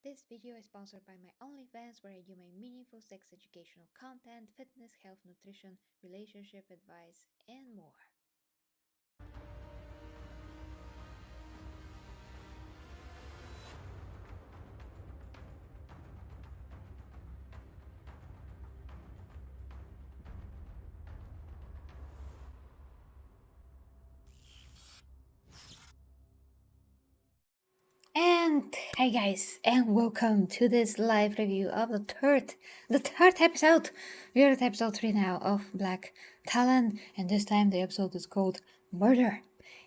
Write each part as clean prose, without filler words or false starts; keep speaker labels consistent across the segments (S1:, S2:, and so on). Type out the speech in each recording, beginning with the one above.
S1: This video is sponsored by my OnlyFans, where I do my meaningful sex educational content, fitness, health, nutrition, relationship advice, and more. And hey guys, and welcome to this live review of the third episode. We are at episode 3 now of Blacktalon, and this time the episode is called Murder.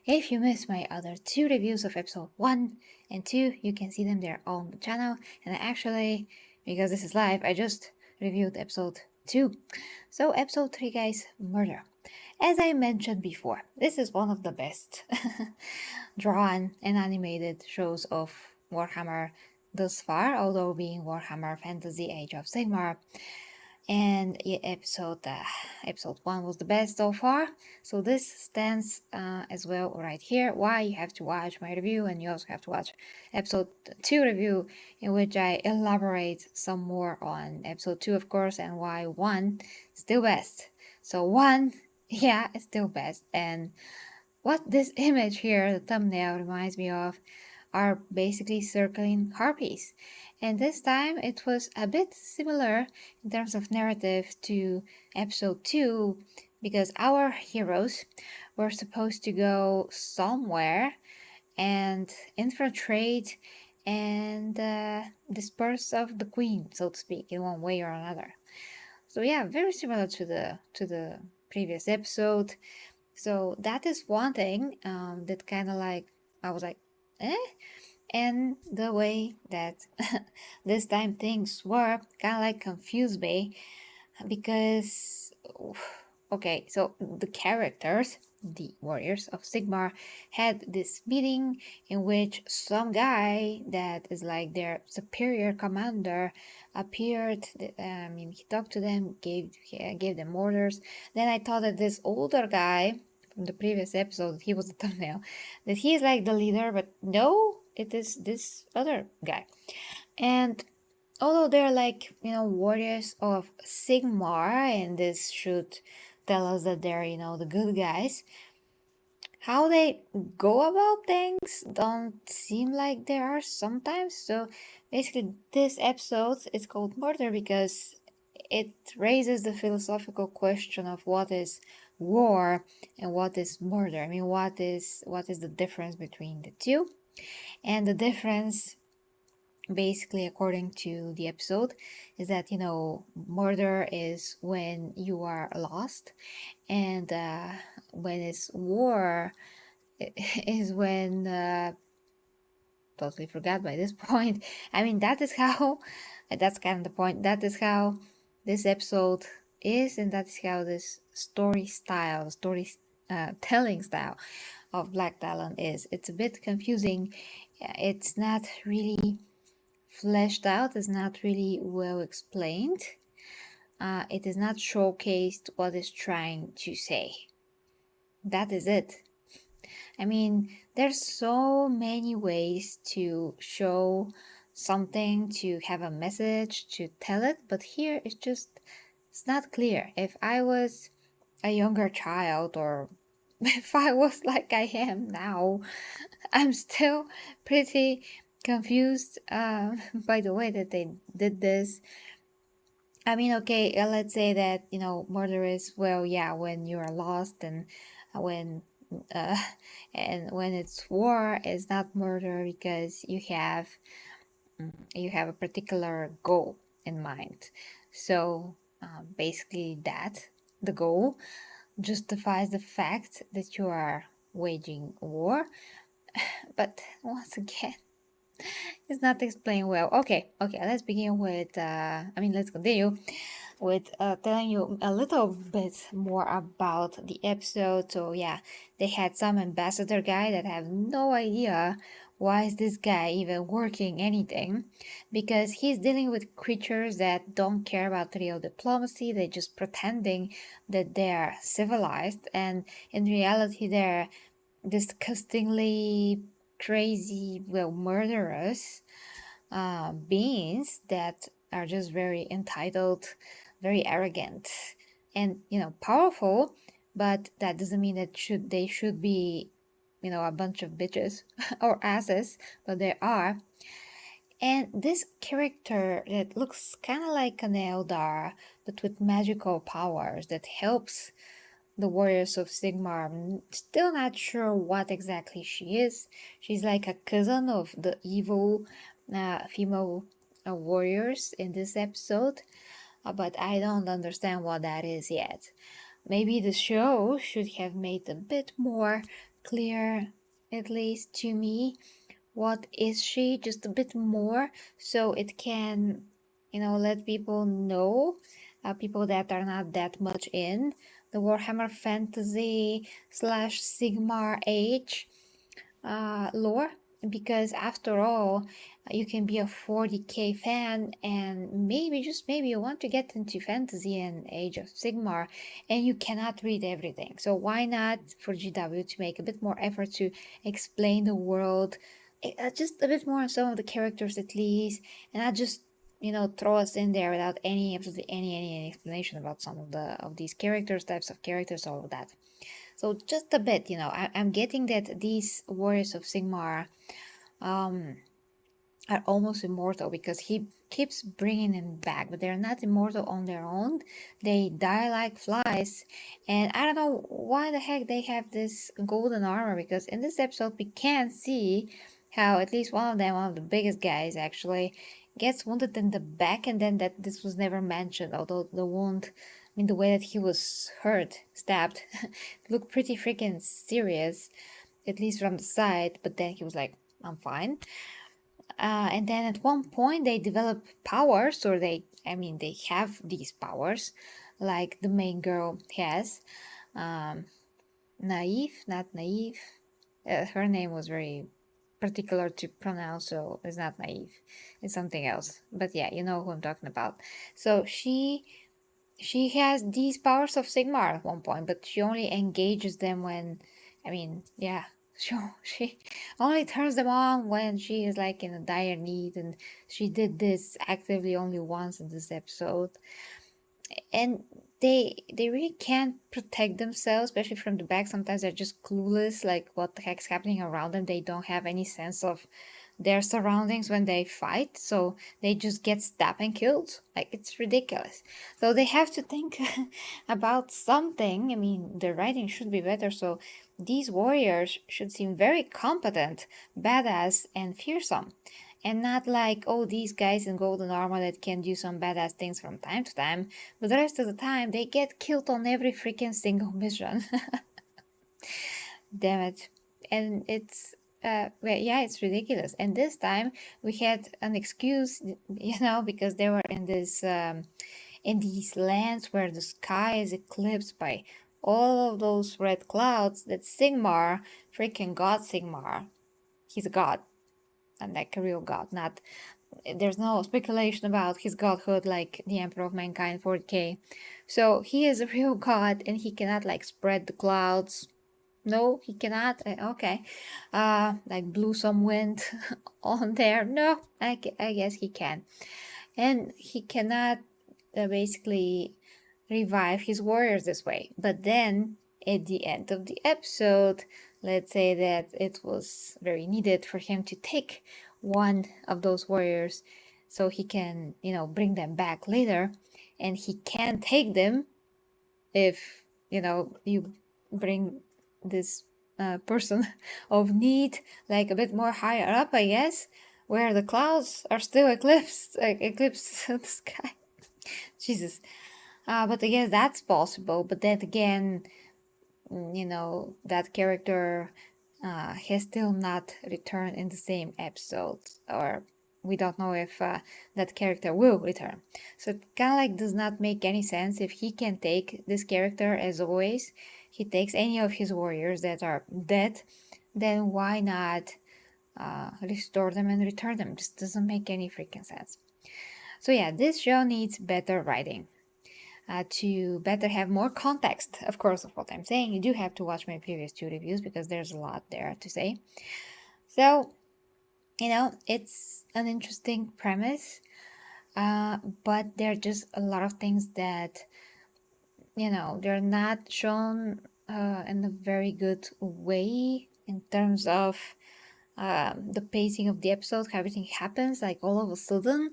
S1: If you missed my other two reviews of episode 1 and 2, you can see them there on the channel. And actually, because this is live, I just reviewed episode 2. So episode 3, guys, Murder. As I mentioned before, this is one of the best drawn and animated shows of Warhammer thus far, although being Warhammer Fantasy Age of Sigmar. And episode 1 was the best so far, so this stands as well right here. Why you have to watch my review, and you also have to watch episode 2 review, in which I elaborate some more on episode 2, of course, and why 1 is still best. So 1, yeah, it's still best. And what this image here, the thumbnail, reminds me of are basically circling harpies. And this time it was a bit similar in terms of narrative to episode 2, because our heroes were supposed to go somewhere and infiltrate and disperse of the queen, so to speak, in one way or another. So yeah, very similar to the previous episode. So that is one thing that kind of like I was like, eh? And the way that this time things were kind of like confused me, because okay, so the characters, the warriors of Sigmar, had this meeting in which some guy that is like their superior commander appeared. He talked to them, gave them orders. Then I thought that this older guy from the previous episode, he was the thumbnail, that he is like the leader, but no, it is this other guy. And although they're like, warriors of Sigmar, and this should tell us that they're, the good guys, how they go about things don't seem like there are sometimes. So basically, this episode is called Murder because it raises the philosophical question of what is war and what is murder. I mean, what is the difference between the two? And the difference, basically, according to the episode, is that murder is when you are lost, and when it's war is when totally forgot by this point. I mean, that is how that's kind of the point. That is how this episode is, and that is how this story telling style of Blacktalon is. It's a bit confusing. It's not really fleshed out, is not really well explained. It is not showcased what it's trying to say. That is it. I mean, there's so many ways to show something, to have a message, to tell it, but here it's not clear. If I was a younger child, or if I was like I am now, I'm still pretty confused by the way that they did this. I mean, okay, let's say that, murder is, well, yeah, when you are lost, and when uh, and when it's war, it's not murder because you have a particular goal in mind. So basically, the goal justifies the fact that you are waging war. But once again, it's not explained well. Okay, let's begin with, let's continue with telling you a little bit more about the episode. So yeah, they had some ambassador guy that have no idea why is this guy even working anything, because he's dealing with creatures that don't care about real diplomacy. They're just pretending that they're civilized, and in reality they're disgustingly crazy, well, murderers. beings that are just very entitled, very arrogant, and powerful. But that doesn't mean that they should be, a bunch of bitches or asses. But they are. And this character that looks kind of like an Eldar, but with magical powers that helps the Warriors of Sigmar. I'm still not sure what exactly she is. She's like a cousin of the evil female warriors in this episode, but I don't understand what that is yet. Maybe the show should have made a bit more clear, at least to me, what is she, just a bit more, so it can let people know, people that are not that much in the Warhammer Fantasy slash Sigmar age lore, because after all, you can be a 40k fan and maybe, just maybe, you want to get into fantasy and Age of Sigmar and you cannot read everything. So why not for GW to make a bit more effort to explain the world, just a bit more on some of the characters at least, and not just throw us in there without absolutely any explanation about some of these characters, types of characters, all of that. So just a bit, I'm getting that these Warriors of Sigmar um, are almost immortal because he keeps bringing them back, but they're not immortal on their own. They die like flies, and I don't know why the heck they have this golden armor, because in this episode we can see how at least one of them, one of the biggest guys actually, gets wounded in the back, and then that this was never mentioned, although the wound, I mean the way that he was hurt, stabbed, looked pretty freaking serious, at least from the side, but then he was like, I'm fine. And then at one point they develop powers, or they have these powers, like the main girl has. Um, Naive, not Naive. Her name was very particular to pronounce, so it's not Naive. It's something else. But yeah, you know who I'm talking about. So she has these powers of Sigmar at one point, but she only engages them when, yeah, she only turns them on when she is like in a dire need, and she did this actively only once in this episode. And they really can't protect themselves, especially from the back. Sometimes they're just clueless, like what the heck's happening around them. They don't have any sense of their surroundings when they fight, so they just get stabbed and killed. Like, it's ridiculous. So they have to think about something. I mean, the writing should be better, so these warriors should seem very competent, badass, and fearsome. And not like, oh, these guys in golden armor that can do some badass things from time to time, but the rest of the time they get killed on every freaking single mission. Damn it. And it's well, yeah, it's ridiculous. And this time we had an excuse, because they were in this in these lands where the sky is eclipsed by all of those red clouds. That Sigmar, freaking god Sigmar, he's a god, and like a real god. Not, there's no speculation about his godhood like the Emperor of Mankind 40k. So he is a real god, and he cannot like spread the clouds. No, he cannot. Okay, like blew some wind on there. No, I guess he can, and he cannot basically revive his warriors this way. But then at the end of the episode, let's say that it was very needed for him to take one of those warriors so he can, bring them back later, and he can take them if, you bring this person of need like a bit more higher up, I guess, where the clouds are still eclipsed the sky. Jesus. But I guess that's possible. But then again, that character has still not returned in the same episode, or we don't know if that character will return. So it kind of like does not make any sense. If he can take this character, as always, he takes any of his warriors that are dead, then why not restore them and return them? Just doesn't make any freaking sense. So yeah, this show needs better writing. To better have more context, of course, of what I'm saying. You do have to watch my previous 2 reviews because there's a lot there to say. So It's an interesting premise, but there are just a lot of things that, they're not shown in a very good way in terms of the pacing of the episode, how everything happens, like all of a sudden.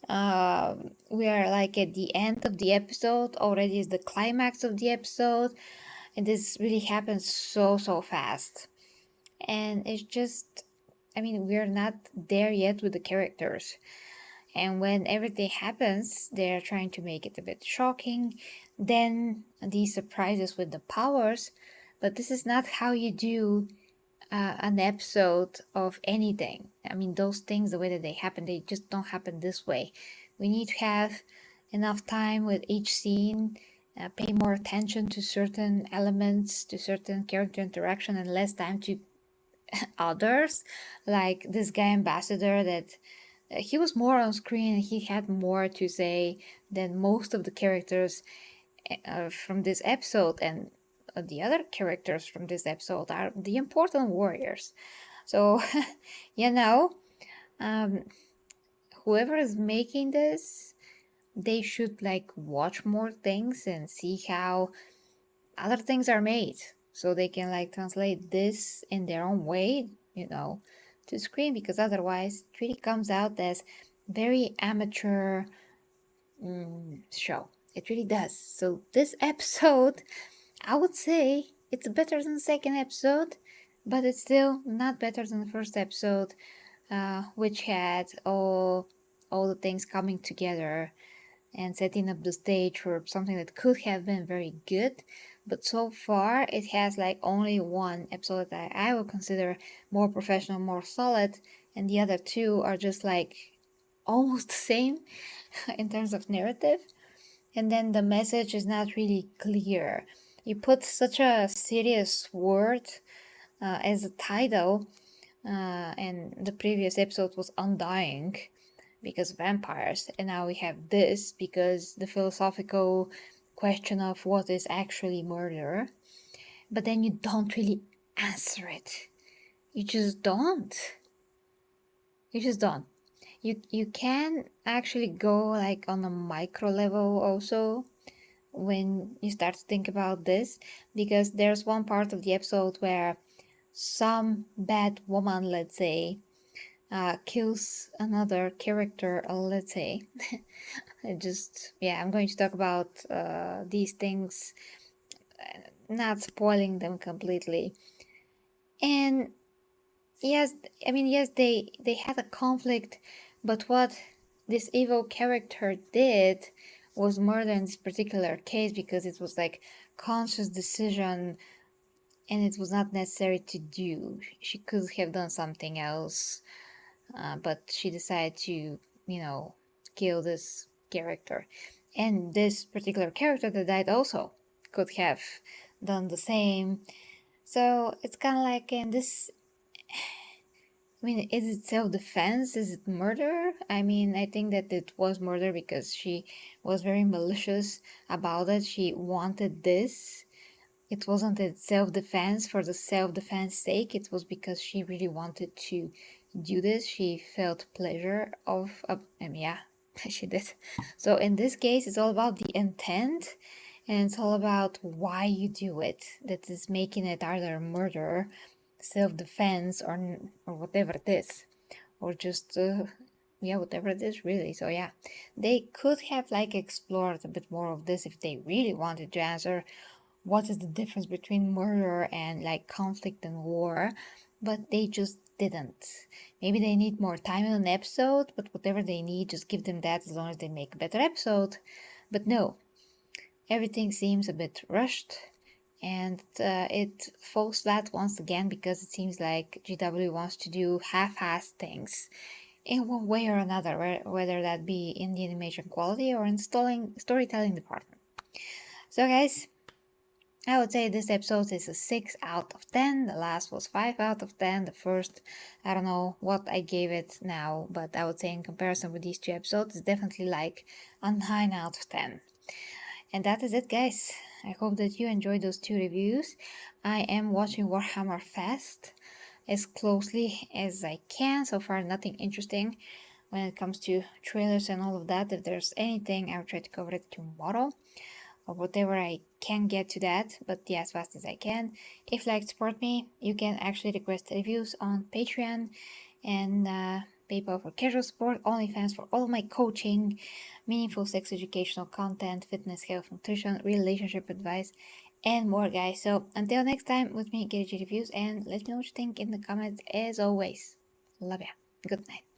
S1: We are like at the end of the episode, already is the climax of the episode, and this really happens so fast. And it's just, we're not there yet with the characters. And when everything happens, they're trying to make it a bit shocking. Then these surprises with the powers. But this is not how you do an episode of anything. Those things, the way that they happen, they just don't happen this way. We need to have enough time with each scene, pay more attention to certain elements, to certain character interaction, and less time to others. Like this guy ambassador that he was more on screen and he had more to say than most of the characters from this episode, and the other characters from this episode are the important warriors. So, you know, um, whoever is making this, they should like watch more things and see how other things are made, so they can like translate this in their own way, to screen, because otherwise it really comes out as very amateur show. It really does. So this episode, I would say it's better than the second episode, but it's still not better than the first episode, which had all the things coming together and setting up the stage for something that could have been very good. But so far, it has like only one episode that I would consider more professional, more solid, and the other two are just like almost the same in terms of narrative. And then the message is not really clear. You put such a serious word as a title, and the previous episode was Undying because vampires, and now we have this because the philosophical question of what is actually murder. But then you don't really answer it. You just don't. You just don't. You can actually go like on a micro level also when you start to think about this, because there's one part of the episode where some bad woman, let's say, kills another character, let's say. I'm going to talk about these things, not spoiling them completely. And yes, they had a conflict, but what this evil character did was murder in this particular case because it was like conscious decision and it was not necessary to do. She could have done something else, but she decided to, kill this character. And this particular character that died also could have done the same. So it's kind of like in this. Is it self-defense? Is it murder? I think that it was murder because she was very malicious about it. She wanted this. It wasn't a self-defense for the self-defense sake. It was because she really wanted to do this. She felt pleasure of, she did. So in this case, it's all about the intent, and it's all about why you do it. That is making it either murder, self-defense, or whatever it is, or just whatever it is really. So yeah, they could have like explored a bit more of this if they really wanted to answer what is the difference between murder and like conflict and war, but they just didn't. Maybe they need more time in an episode, but whatever they need, just give them that as long as they make a better episode. But no, everything seems a bit rushed, and it falls flat once again because it seems like GW wants to do half-assed things in one way or another, whether that be in the animation quality or in storytelling department. So guys, I would say this episode is a 6 out of 10. The last was 5 out of 10. The first, I don't know what I gave it now, but I would say in comparison with these two episodes, it's definitely like a 9 out of 10. And that is it, guys. I hope that you enjoyed those two reviews. I am watching Warhammer Fest. as closely as I can. So far, nothing interesting when it comes to trailers and all of that. If there's anything, I'll try to cover it tomorrow or whatever I can get to that, but yeah, as fast as I can. If you like to support me, you can actually request reviews on Patreon and PayPal for casual support, OnlyFans for all of my coaching, meaningful sex educational content, fitness, health, nutrition, relationship advice, and more, guys. So until next time, with me, get reviews, and let me know what you think in the comments. As always, love ya. Good night.